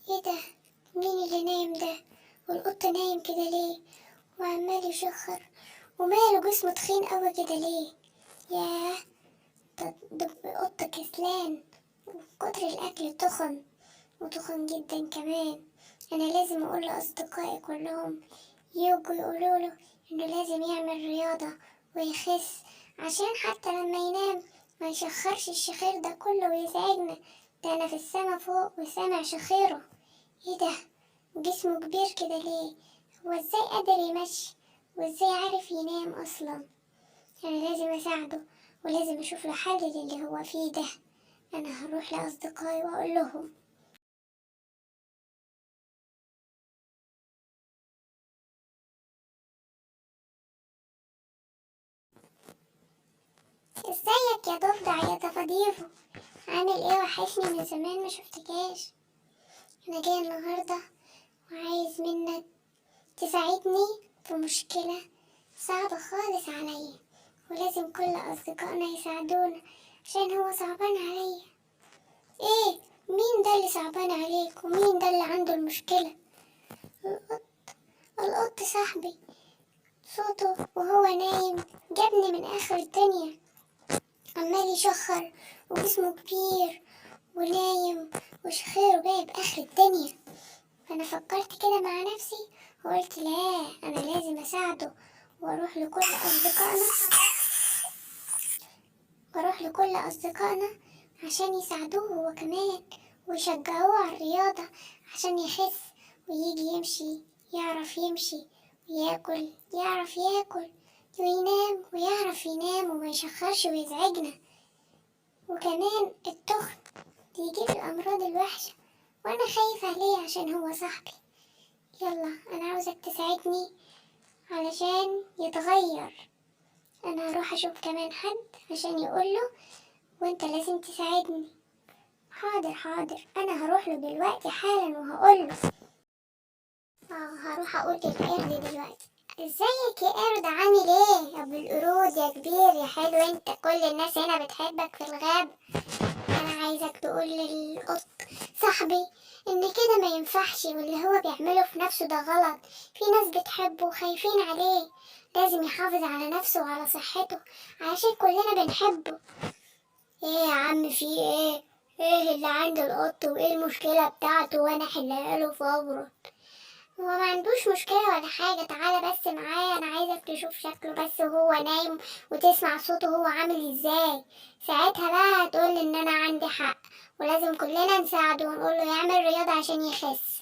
ايه ده؟ مين اللي نايم ده؟ والقط نايم كده ليه؟ وعمال يشخر، وماله جسمه تخين قوي كده ليه؟ ياه، ده قط كسلان، وكتر الاكل تخن، وتخن جدا كمان. انا لازم اقول لاصدقائي كلهم يجوا يقولوا له انه لازم يعمل رياضة ويخس، عشان حتى لما ينام ما يشخرش الشخير ده كله ويزعجنا. ده انا في السما فوق وسامع شخيره. ايه ده؟ جسمه كبير كده ليه؟ هو ازاي قادر يمشي؟ وازاي عارف ينام اصلا؟ انا لازم اساعده، ولازم اشوف له حل للي هو فيه ده. انا هروح لاصدقائي واقول لهم. ازيك يا ضفدع يا ضفاديفو؟ عامل ايه؟ وحشني من زمان ما شفتكاش. انا جاي النهارده وعايز منك تساعدني في مشكله صعبه خالص عليا، ولازم كل اصدقائنا يساعدونا عشان هو صعبان عليا. ايه؟ مين ده اللي صعبان عليك؟ ومين ده اللي عنده المشكله؟ القط. القط صاحبي، صوته وهو نايم جابني من اخر الدنيا، عمال يشخر وجسمه كبير ونايم وشخيره جايب اخر الدنيا. فانا فكرت كده مع نفسي وقلت لا، انا لازم اساعده، واروح لكل اصدقائنا واروح لكل اصدقائنا عشان يساعدوه هو كمان، ويشجعوه على الرياضة عشان يخس ويجي يمشي، يعرف يمشي وياكل، يعرف ياكل وينام ويعرف ينام وما يشخرش ويزعجنا. وكمان التخن بيجيب الأمراض الوحشة، وأنا خايفة عليه عشان هو صاحبي. يلا أنا عاوزك تساعدني علشان يتغير. أنا هروح أشوف كمان حد عشان يقوله، وأنت لازم تساعدني. حاضر حاضر، أنا هروح له دلوقتي حالا وهقوله. هروح أقول للقرد دلوقتي. ازيك يا قرد؟ عامل ايه يا ابو القرود يا كبير يا حلو؟ انت كل الناس هنا بتحبك في الغاب. انا عايزك تقول للقط صاحبي ان كده ما ينفعش، واللي هو بيعمله في نفسه ده غلط. في ناس بتحبه وخايفين عليه، لازم يحافظ على نفسه وعلى صحته علشان كلنا بنحبه. ايه يا عم؟ في ايه؟ ايه اللي عند القط وايه المشكلة بتاعته وانا احلها له فورا؟ هو ما عندوش مشكلة ولا حاجة، تعالى بس معايا، انا عايزك تشوف شكله بس وهو نايم وتسمع صوته هو عامل ازاي. ساعتها بقى هتقول ان انا عندي حق، ولازم كلنا نساعده ونقول له يعمل رياضة عشان يخس.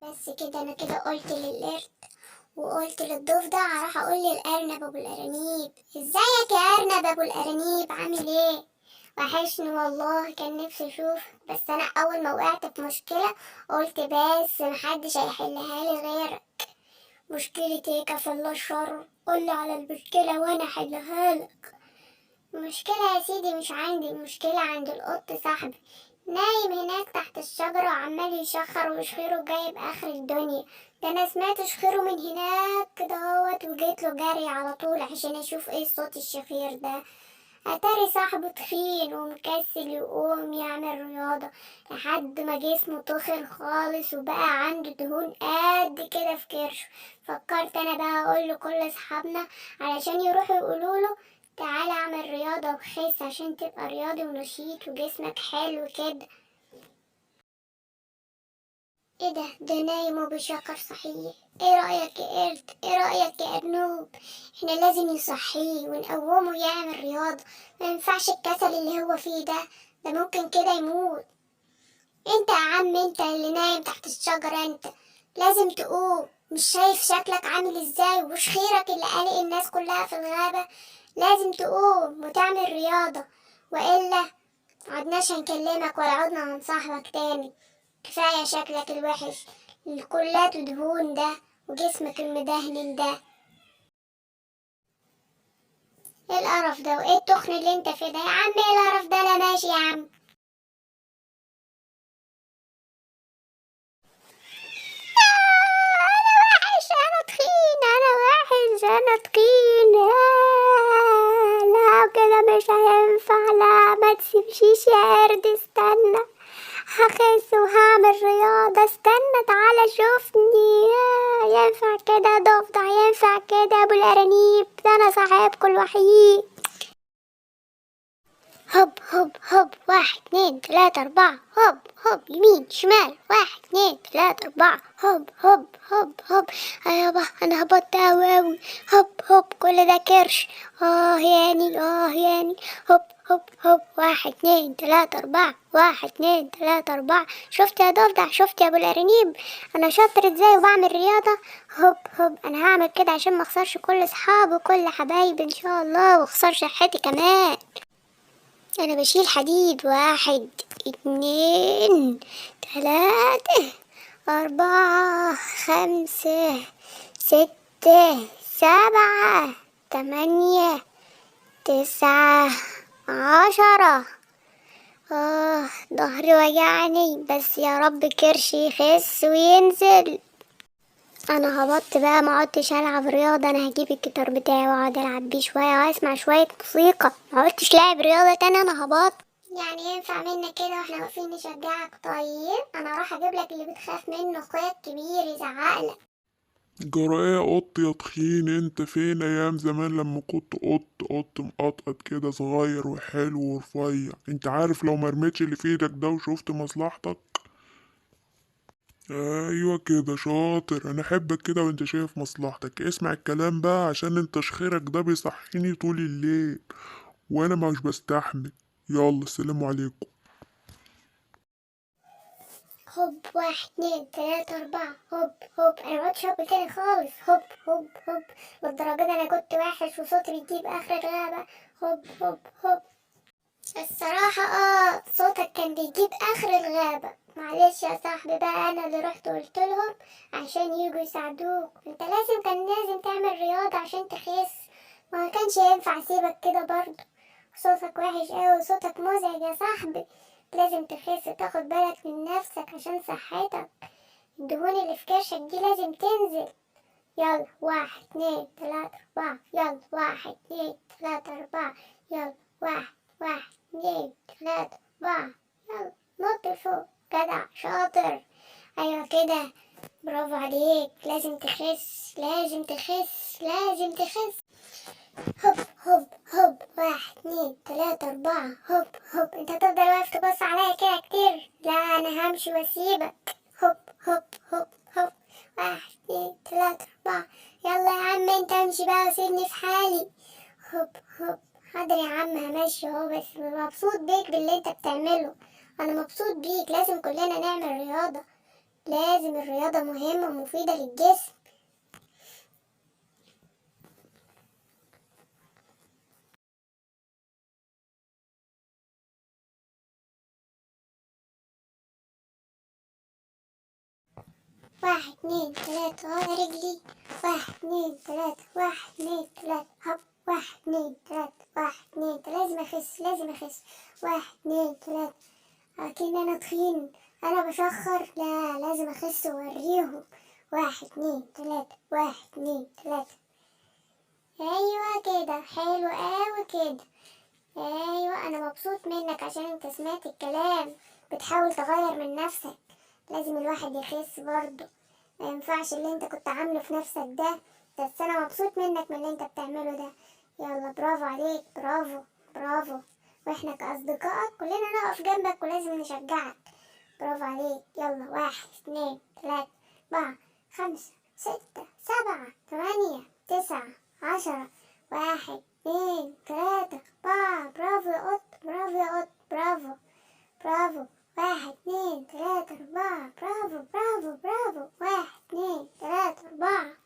بس كده انا كده قلت للقرد وقلت للضفدع، هروح اقول للارنب ابو الارانيب. ازيك يا ارنب ابو الارانيب؟ عامل ايه؟ وحشني والله، كان نفسي اشوف. بس انا اول ما وقعت في مشكله قلت بس محدش هيحلها لي غيرك. مشكلة ايه؟ كفى الله الشر، قولي على المشكلة وانا احلها لك. المشكلة يا سيدي مش عندي، المشكلة عند القط صاحبي، نايم هناك تحت الشجرة وعمال يشخر وشخيره جايب آخر الدنيا. ده أنا سمعت شخيره من هناك كدهوت وجيت له جري على طول عشان أشوف ايه صوت الشخير ده. أتاري صاحبه تخين ومكسل يقوم يعمل رياضة، لحد ما جسمه تخن خالص وبقى عنده دهون قد كده في كرشه. فكرت أنا بقى أقول لكل أصحابنا علشان يروحوا يقولوله تعالى اعمل رياضة وخس عشان تبقى رياضي ونشيط وجسمك حلو كده. ايه ده نايم وبيشكر صحيح. ايه رأيك يا قرد؟ ايه رأيك يا ارنوب؟ احنا لازم نصحيه ونقومه يعمل رياضة، ما ينفعش الكسل اللي هو فيه ده، ده ممكن كده يموت. انت يا عم، انت اللي نايم تحت الشجرة، انت لازم تقوم. مش شايف شكلك عامل ازاي وشخيرك اللي قالق الناس كلها في الغابة؟ لازم تقوم وتعمل رياضة، وإلا عدناش هنكلمك ولا عدنا هنصاحبك تاني. كفاية شكلك الوحش اللي كلاته دهون ده وجسمك المدهن ده. ايه القرف ده وايه التخن اللي انت فيه ده يا عم؟ ايه القرف ده؟ لا ماشي يا عم. انا وحش، انا تخين، انا وحش، انا تخين. لا كده مش هينفع، لا ما تسيبشيش يا قرد، استنى هخس وهعمل رياضة. استنى تعالى شوفني. ينفع كده يا ضفدع؟ ينفع كده يا ابو الارانيب؟ ده انا صاحبكوا الوحيد. هوب هوب هوب، 1 2 3 4. هوب هوب، يمين شمال، 1 2 3 4. هوب هوب هوب هوب. يابا انا هبطت اوي اوي. هوب هوب، كل ده كرش. ياني ياني. هوب هوب هوب، 1 2 3 4. 1 2 3 4. شفت يا ضفدع؟ شفت يا ابو الارانيب انا شاطر ازاي وبعمل رياضة؟ هوب هوب، انا هعمل كده عشان ما اخسرش كل اصحابي وكل حبايبي ان شاء الله، واخسر صحتي كمان. انا بشيل حديد. 1 2 3 4 5 6 7 8 9 10. ظهري وجعني، بس يا رب كرشي يخس وينزل. انا هبطت بقى، ما عدتش العب رياضه. انا هجيب الجيتار بتاعي واقعد العب بيه شويه واسمع شويه موسيقى. ما عدتش لاعب رياضه تاني، انا هبطت. يعني ينفع منا كده واحنا واقفين نشجعك؟ طيب انا راح اجيب لك اللي بتخاف منه، اخويا الكبير يزعقلك. جرى ايه قط يا تخين؟ انت فين ايام زمان لما كنت قط مقطقط كده صغير وحلو ورفيع؟ انت عارف لو مرمتش اللي في ايدك ده وشفت مصلحتك. ايوه كده شاطر، انا احبك كده وانت شايف مصلحتك. اسمع الكلام بقى، عشان انت شخيرك ده بيصحيني طول الليل وانا مش بستحمل. يلا السلام عليكم. هوب 1 2 3 4. هوب هوب، انا مقعدش هوب تاني خالص. هوب هوب هوب. للدرجة دي انا كنت وحش وصوتي بيجيب اخر الغابة. هوب هوب هوب. الصراحة صوتك كان بيجيب اخر الغابة. معلش يا صاحبي بقى، انا اللي رحت قلت لهم عشان يجوا يساعدوك. انت كان لازم تعمل رياضة عشان تخس. ما كانش ينفع اسيبك كده برضه. صوتك وحش اوي، صوتك مزعج يا صاحبي. لازم تخس، تاخد بالك من نفسك عشان صحتك. الدهون اللي في كرشك دي لازم تنزل. يلا 1 2 3 4. يلا 1 2 3 4. يلا 1 2 3 4. يلا نط لفوق. جدع شاطر. ايوه كده، برافو عليك. لازم تخس لازم تخس لازم تخس. هوب هوب هوب، 1 2 3 4. هوب هوب. انت هتفضل واقف تبص عليا كده كتير؟ لا انا همشي واسيبك. هوب هوب هوب هوب، 1 2 3 4. يلا يا عم انت امشي بقى وسيبني في حالي. هوب هوب. حاضر يا عم همشي اهو، بس مبسوط بيك باللي انت بتعمله. انا مبسوط بيك. لازم كلنا نعمل رياضة. لازم الرياضة مهمة ومفيدة للجسم. 1 2 3 اهو يا رجلي. 1 2 3 1 2 3. هوب 1 2 3 1 2 3. لازم اخس لازم اخس. 1 2 3. اكيد انا تخين، انا بشخر. لا لازم اخس واوريهم. 1 2 3 1 2 3. ايوه كده، حلو اوي كده. ايوه انا مبسوط منك عشان انت سمعت الكلام، بتحاول تغير من نفسك. لازم الواحد يخس برضه. ما ينفعش اللي انت كنت عامله في نفسك ده. بس انا مبسوط منك من اللي انت بتعمله ده. يلا برافو عليك، برافو برافو. واحنا كأصدقائك كلنا نقف جنبك ولازم نشجعك. برافو عليك. يلا 1 2 3 4 5 6 7 8 9 10. 1 2 3 4. برافو يا قط، برافو يا قط، برافو برافو. 1 2 3 4. برافو برافو برافو. 1 2 3 4.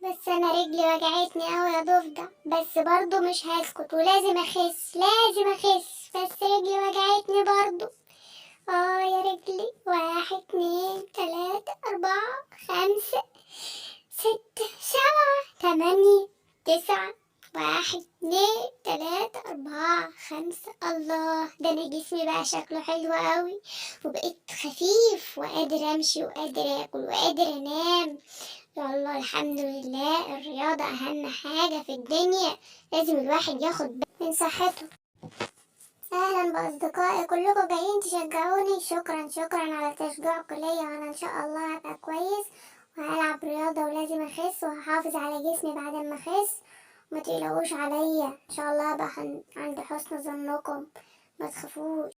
بس انا رجلي وجعتني اوي يا ضفدع، بس برضو مش هسكت ولازم اخس لازم اخس. بس رجلي وجعتني برضو. يا رجلي. 1 2 3 4 5 6 7 8 9. 1 2 3 4 5. الله، ده انا جسمي بقى شكله حلو قوي، وبقيت خفيف وقادر امشي وقادر اكل وقادر انام. يلا الحمد لله. الرياضة اهم حاجة في الدنيا. لازم الواحد ياخد باله من صحته. اهلا باصدقائي كلكم جايين تشجعوني. شكرا على تشجيعكم ليا، وانا ان شاء الله هبقى كويس وهلعب رياضة ولازم اخس وهحافظ على جسمي بعد ما اخس. ما تقلقوش عليا، ان شاء الله هبقى عند حسن ظنكم، ما تخافوش.